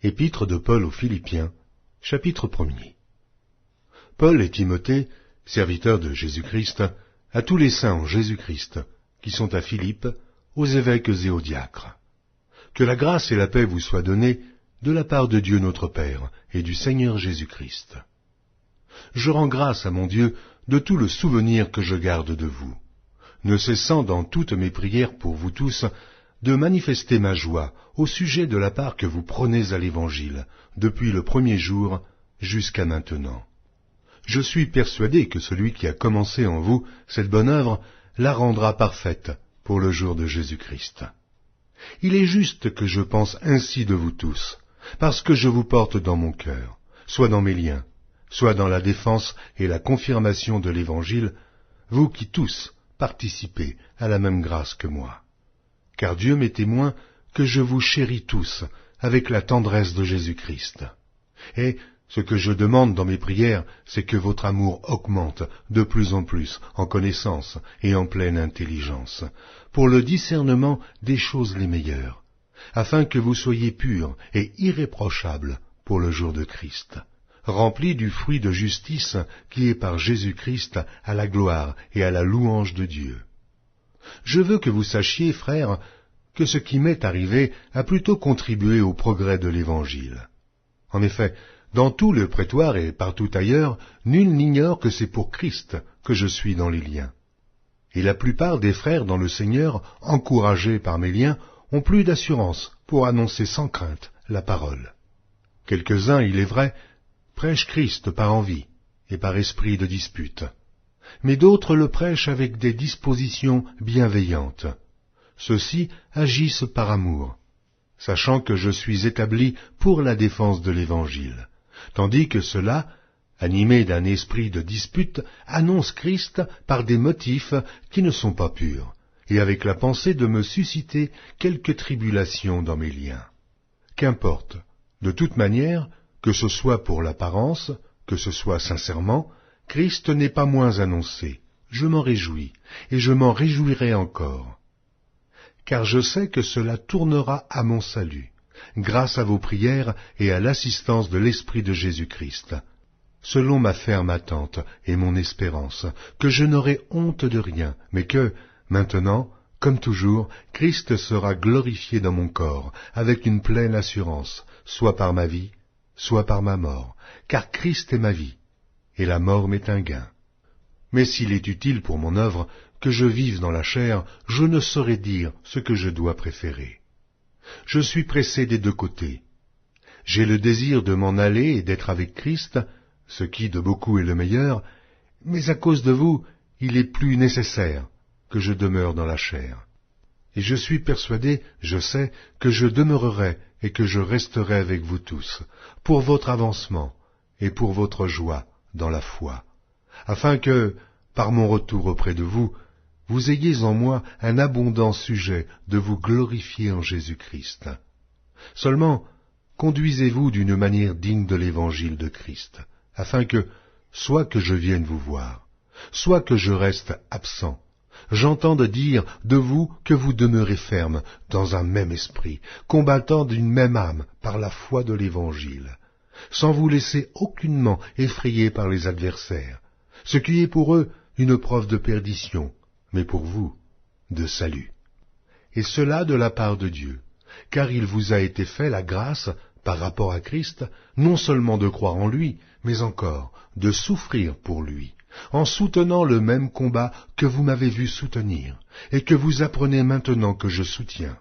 Épître de Paul aux Philippiens, chapitre 1er. Paul et Timothée, serviteurs de Jésus-Christ, à tous les saints en Jésus-Christ, qui sont à Philippe, aux évêques et aux diacres. Que la grâce et la paix vous soient données de la part de Dieu notre Père et du Seigneur Jésus-Christ. Je rends grâce à mon Dieu de tout le souvenir que je garde de vous, ne cessant dans toutes mes prières pour vous tous de manifester ma joie au sujet de la part que vous prenez à l'Évangile, depuis le premier jour jusqu'à maintenant. Je suis persuadé que celui qui a commencé en vous cette bonne œuvre la rendra parfaite pour le jour de Jésus-Christ. Il est juste que je pense ainsi de vous tous, parce que je vous porte dans mon cœur, soit dans mes liens, soit dans la défense et la confirmation de l'Évangile, vous qui tous participez à la même grâce que moi. Car Dieu m'est témoin que je vous chéris tous avec la tendresse de Jésus-Christ. Et ce que je demande dans mes prières, c'est que votre amour augmente de plus en plus en connaissance et en pleine intelligence, pour le discernement des choses les meilleures, afin que vous soyez purs et irréprochables pour le jour de Christ, remplis du fruit de justice qui est par Jésus-Christ à la gloire et à la louange de Dieu. Je veux que vous sachiez, frères, que ce qui m'est arrivé a plutôt contribué au progrès de l'Évangile. En effet, dans tout le prétoire et partout ailleurs, nul n'ignore que c'est pour Christ que je suis dans les liens. Et la plupart des frères dans le Seigneur, encouragés par mes liens, ont plus d'assurance pour annoncer sans crainte la parole. Quelques-uns, il est vrai, prêchent Christ par envie et par esprit de dispute, mais d'autres le prêchent avec des dispositions bienveillantes. Ceux-ci agissent par amour, sachant que je suis établi pour la défense de l'Évangile, tandis que ceux-là, animés d'un esprit de dispute, annoncent Christ par des motifs qui ne sont pas purs, et avec la pensée de me susciter quelques tribulations dans mes liens. Qu'importe, de toute manière, que ce soit pour l'apparence, que ce soit sincèrement, Christ n'est pas moins annoncé. Je m'en réjouis, et je m'en réjouirai encore. Car je sais que cela tournera à mon salut, grâce à vos prières et à l'assistance de l'Esprit de Jésus-Christ, selon ma ferme attente et mon espérance, que je n'aurai honte de rien, mais que, maintenant, comme toujours, Christ sera glorifié dans mon corps, avec une pleine assurance, soit par ma vie, soit par ma mort, car Christ est ma vie, et la mort m'est un gain. Mais s'il est utile pour mon œuvre que je vive dans la chair, je ne saurais dire ce que je dois préférer. Je suis pressé des deux côtés. J'ai le désir de m'en aller et d'être avec Christ, ce qui de beaucoup est le meilleur, mais à cause de vous, il est plus nécessaire que je demeure dans la chair. Et je suis persuadé, je sais, que je demeurerai et que je resterai avec vous tous, pour votre avancement et pour votre joie dans la foi, afin que, par mon retour auprès de vous, vous ayez en moi un abondant sujet de vous glorifier en Jésus-Christ. Seulement, conduisez-vous d'une manière digne de l'Évangile de Christ, afin que, soit que je vienne vous voir, soit que je reste absent, j'entende dire de vous que vous demeurez ferme dans un même esprit, combattant d'une même âme par la foi de l'Évangile, sans vous laisser aucunement effrayer par les adversaires, ce qui est pour eux une preuve de perdition, mais pour vous, de salut. Et cela de la part de Dieu, car il vous a été fait la grâce, par rapport à Christ, non seulement de croire en lui, mais encore de souffrir pour lui, en soutenant le même combat que vous m'avez vu soutenir, et que vous apprenez maintenant que je soutiens.